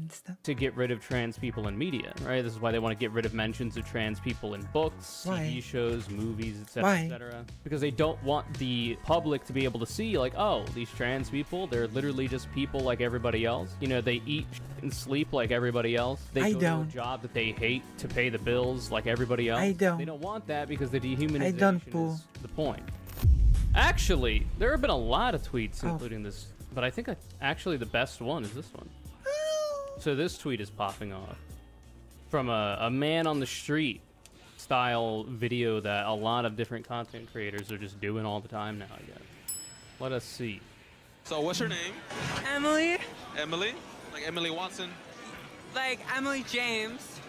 and stuff. To get rid of trans people in media, right? This is why they want to get rid of mentions of trans people in books, Why? TV shows, movies, etc., Why? etc. Because they don't want the public to be able to see, like, oh, these trans people, they're literally just people like everybody else. You know, they eat and sleep like everybody else. They I go don't. to a job that they hate to pay the bills like everybody else. I don't. They don't want that because the dehumanization I don't, Pooh. is the point. Actually, there have been a lot of tweets, Oh. including this, but I think actually the best one is this one. So this tweet is popping off from a man on the street style video that a lot of different content creators are just doing all the time now, I guess. Let us see. So what's your name? Emily, Emily? Like Emily Watson? like Emily James.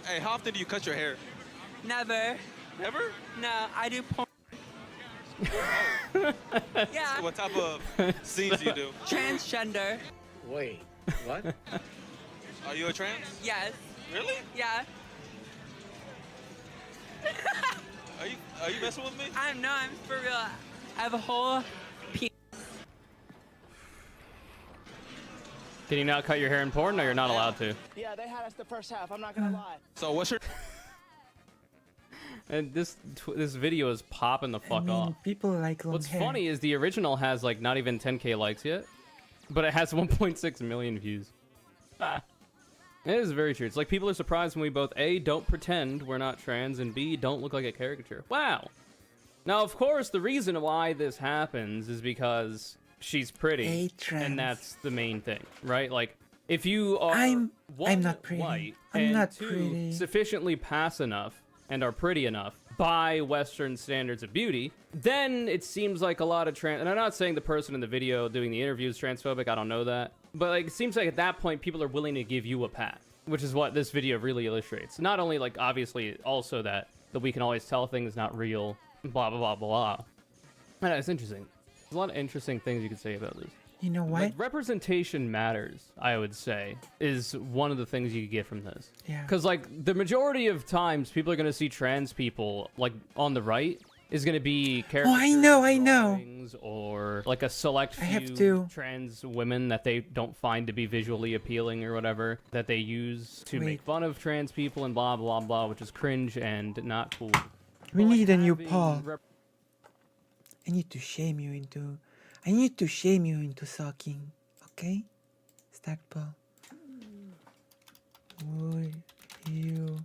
Hey, how often do you cut your hair? Never. Never? No, I do porn. Yeah. What type of scenes do you do? Transgender. Wait, what? Are you a trans? Yes. Really? Yeah. Are you messing with me? I'm for real. I have a whole Can you not cut your hair in porn? No, you're not allowed to. Yeah, they had us the first half. I'm not gonna lie. So what's your And this video is popping the I fuck mean, off. people like long What's hair. funny is the original has like not even 10K likes yet, but it has 1.6 million views. It is very true. It's like people are surprised when we both A, don't pretend we're not trans, and B, don't look like a caricature. Wow. Now, of course, the reason why this happens is because she's pretty, A trans. and that's the main thing, right? Like, if you are I'm one, not pretty. white, I'm and not two, pretty. sufficiently pass enough and are pretty enough by Western standards of beauty, then it seems like a lot of trans. And I'm not saying the person in the video doing the interview is transphobic. I don't know that, but like it seems like at that point people are willing to give you a pass, which is what this video really illustrates. Not only like obviously also that we can always tell things not real, blah blah blah blah. And it's interesting. There's a lot of interesting things you could say about this. You know what? Like, representation matters, I would say, is one of the things you get from this. Yeah. Because, like, the majority of times people are going to see trans people, like, on the right, is going to be Oh, I know, I know. drawings or, like, a select I have few to- trans women that they don't find to be visually appealing or whatever, that they use to make Wait. fun of trans people and blah, blah, blah, which is cringe and not cool. We But, like, need a new having Paul. I need to shame you into sucking. Okay? Start, Paul. Would you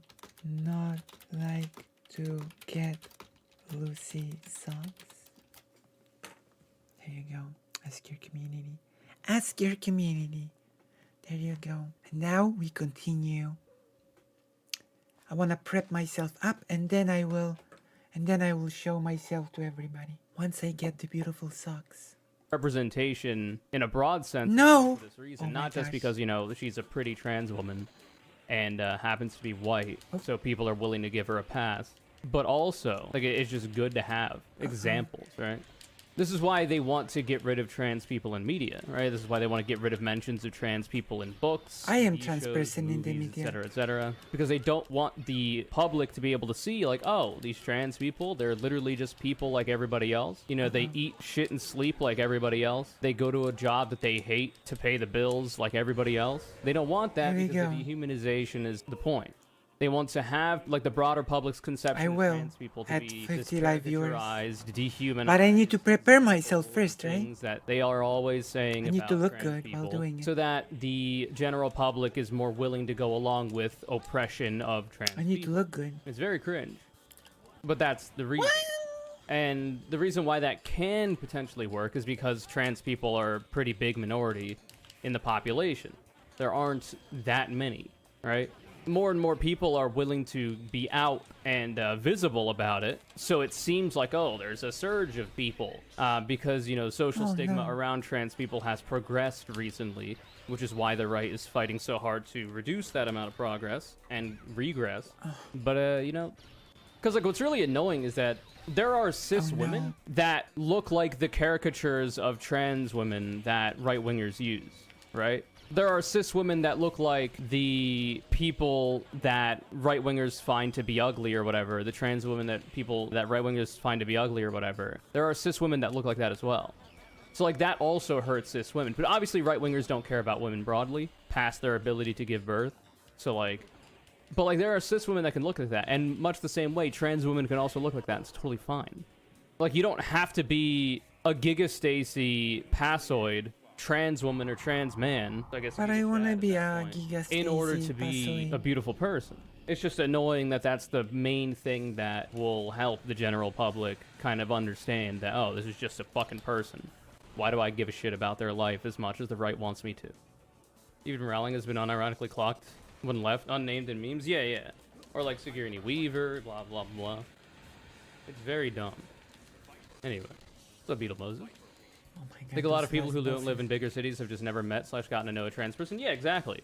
not like to get Lucy socks? There you go. Ask your community. Ask your community. There you go. And now we continue. I want to prep myself up and then I will show myself to everybody once I get the beautiful socks. Representation in a broad sense No! for this reason, Oh my not just gosh. because, you know, she's a pretty trans woman and happens to be white, Oh. so people are willing to give her a pass, but also, like, it's just good to have examples, right? This is why they want to get rid of trans people in media, right? This is why they want to get rid of mentions of trans people in books. I am TV trans shows, person in the movies, media. etc., etc. Because they don't want the public to be able to see, like, oh, these trans people, they're literally just people like everybody else. You know, they eat shit and sleep like everybody else. They go to a job that they hate to pay the bills like everybody else. They don't want that There you because go. the dehumanization is the point. They want to have, like, the broader public's conception I of will, trans people to at be 50 live viewers. caricaturized, dehumanized. But I need to prepare myself first, right? Things that they are always saying I need about to look trans good people, while doing it. so that the general public is more willing to go along with oppression of trans I need to people. look good. It's very cringe, but that's the reason. And the reason why that can potentially work is because trans people are a pretty big minority in the population. There aren't that many, right? More and more people are willing to be out and visible about it. So it seems like, oh, there's a surge of people because, you know, social Oh, stigma no. around trans people has progressed recently, which is why the right is fighting so hard to reduce that amount of progress and regress. But, you know, because, like, what's really annoying is that there are cis Oh, no. women that look like the caricatures of trans women that right-wingers use, right? There are cis women that look like the people that right-wingers find to be ugly or whatever, the trans women that right-wingers find to be ugly or whatever. There are cis women that look like that as well. So like that also hurts cis women. But obviously right-wingers don't care about women broadly, past their ability to give birth. So like, but like there are cis women that can look like that. And much the same way, trans women can also look like that. It's totally fine. Like you don't have to be a Giga Stacy passoid trans woman or trans man. I guess. But I wanna be a Giga in order Stacy to be passoid. a beautiful person. It's just annoying that that's the main thing that will help the general public kind of understand that, oh, this is just a fucking person. Why do I give a shit about their life as much as the right wants me to? Even Rowling has been unironically clocked when left unnamed in memes. Yeah. Or like Sigourney Weaver, blah, blah, blah. It's very dumb. Anyway, what's up, Beetle Moses? Oh my God, I think a lot those of people who last don't live buses. in bigger cities have just never met / gotten to know a trans person. Yeah, exactly.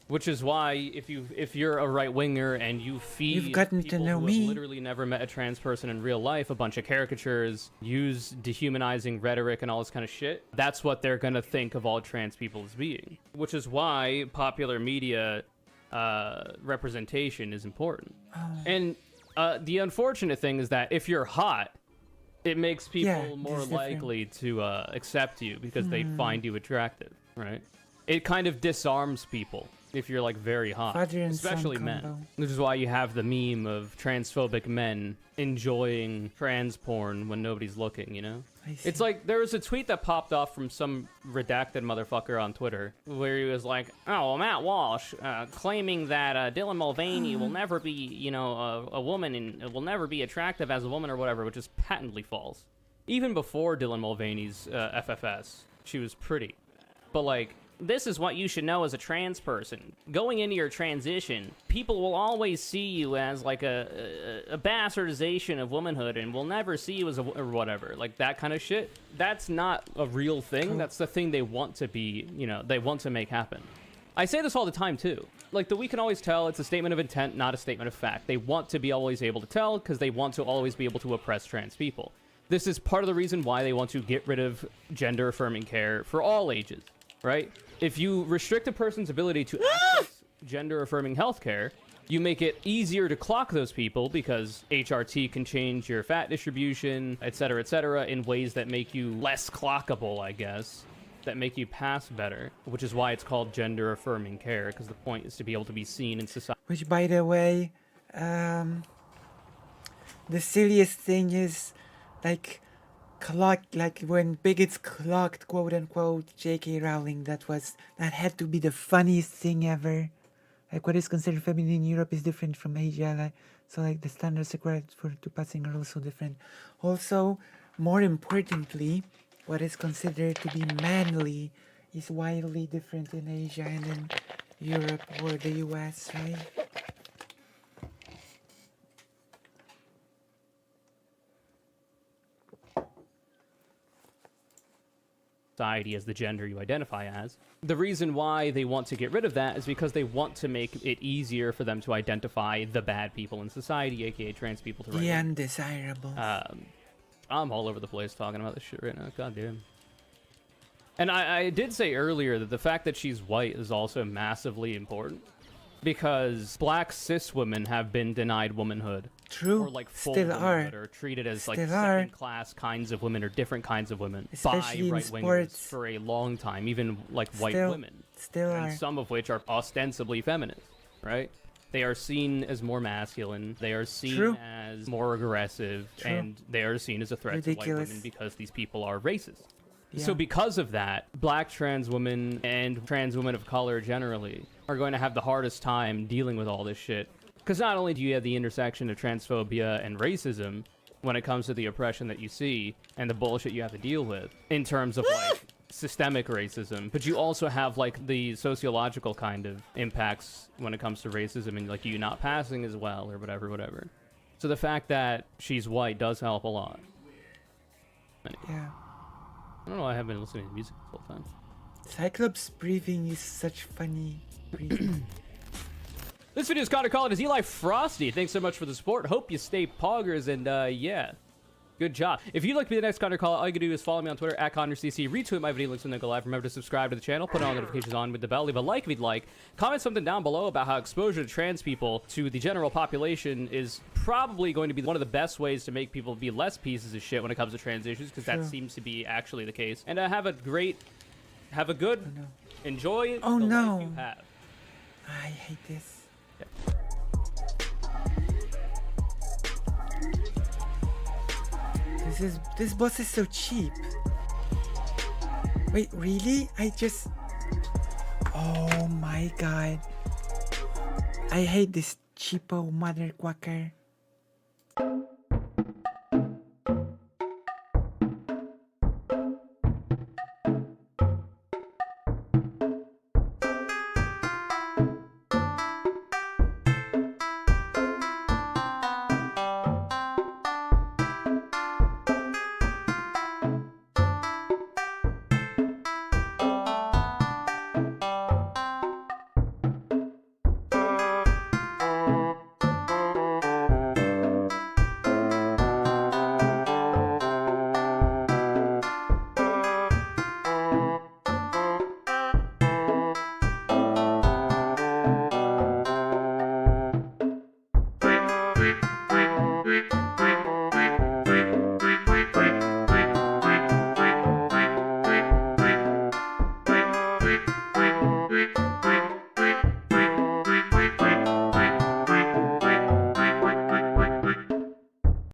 Which is why if you're a right winger and you feed You've gotten to people know who me. have literally never met a trans person in real life a bunch of caricatures, use dehumanizing rhetoric and all this kind of shit, that's what they're gonna think of all trans people as being. Which is why popular media representation is important. And the unfortunate thing is that if you're hot, it makes people Yeah, more it's different. likely to accept you because they find you attractive, right? It kind of disarms people if you're like very hot, Father and son especially men. combo. Which is why you have the meme of transphobic men enjoying trans porn when nobody's looking, you know? I see. It's like there was a tweet that popped off from some redacted motherfucker on Twitter where he was like, "Oh, Matt Walsh claiming that Dylan Mulvaney will never be, you know, a woman and will never be attractive as a woman or whatever," which is patently false. Even before Dylan Mulvaney's FFS, she was pretty. But like, this is what you should know as a trans person. Going into your transition, people will always see you as like a bastardization of womanhood and will never see you as a or whatever. Like that kind of shit. That's not a real thing. That's the thing they want to be, you know, they want to make happen. I say this all the time too. Like the We Can Always Tell, it's a statement of intent, not a statement of fact. They want to be always able to tell because they want to always be able to oppress trans people. This is part of the reason why they want to get rid of gender affirming care for all ages, right? If you restrict a person's ability to access gender affirming healthcare, you make it easier to clock those people because HRT can change your fat distribution, et cetera, in ways that make you less clockable, I guess, that make you pass better, which is why it's called gender affirming care, because the point is to be able to be seen in society. Which, by the way, the silliest thing is, like, like when bigots clocked, quote unquote, J.K. Rowling. That had to be the funniest thing ever. Like, what is considered feminine in Europe is different from Asia. Like, so, like, the standards required to passing are also different. Also, more importantly, what is considered to be manly is wildly different in Asia and in Europe or the US, right? Society as the gender you identify as. The reason why they want to get rid of that is because they want to make it easier for them to identify the bad people in society, aka trans people to The undesirable. I'm all over the place talking about this shit right now. God damn. And I did say earlier that the fact that she's white is also massively important because black cis women have been denied womanhood. True. Or like full Still womanhood, are. or treated as like Still are. second-class kinds of women or different kinds of women Especially in by right-wingers sports. for a long time, even like white Still- women. Still And are. some of which are ostensibly feminist, right? They are seen as more masculine. They are seen True. as more aggressive, True. and they are seen as a threat to white Ridiculous. women because these people are racist. Yeah. So because of that, black trans women and trans women of color generally are going to have the hardest time dealing with all this shit. Because not only do you have the intersection of transphobia and racism when it comes to the oppression that you see and the bullshit you have to deal with in terms of like systemic racism, but you also have like the sociological kind of impacts when it comes to racism and like you not passing as well or whatever. So the fact that she's white does help a lot. Anyway, Yeah. I don't know why I haven't been listening to music this whole time. Cyclops breathing is such funny breathing. This video is called It is Eli Frosty. Thanks so much for the support. Hope you stay poggers and yeah. Good job. If you'd like to be the next Connor Call, all you can do is follow me on Twitter at ConnorCC, retweet my video links when they go live. Remember to subscribe to the channel, put all notifications on with the bell, leave a like if you'd like. Comment something down below about how exposure to trans people to the general population is probably going to be one of the best ways to make people be less pieces of shit when it comes to trans issues, because that True. seems to be actually the case. And have a good, no. enjoy Oh, the no. life you have. I hate this. This bus is so cheap. Wait, really? Oh my god. I hate this cheapo mother quacker.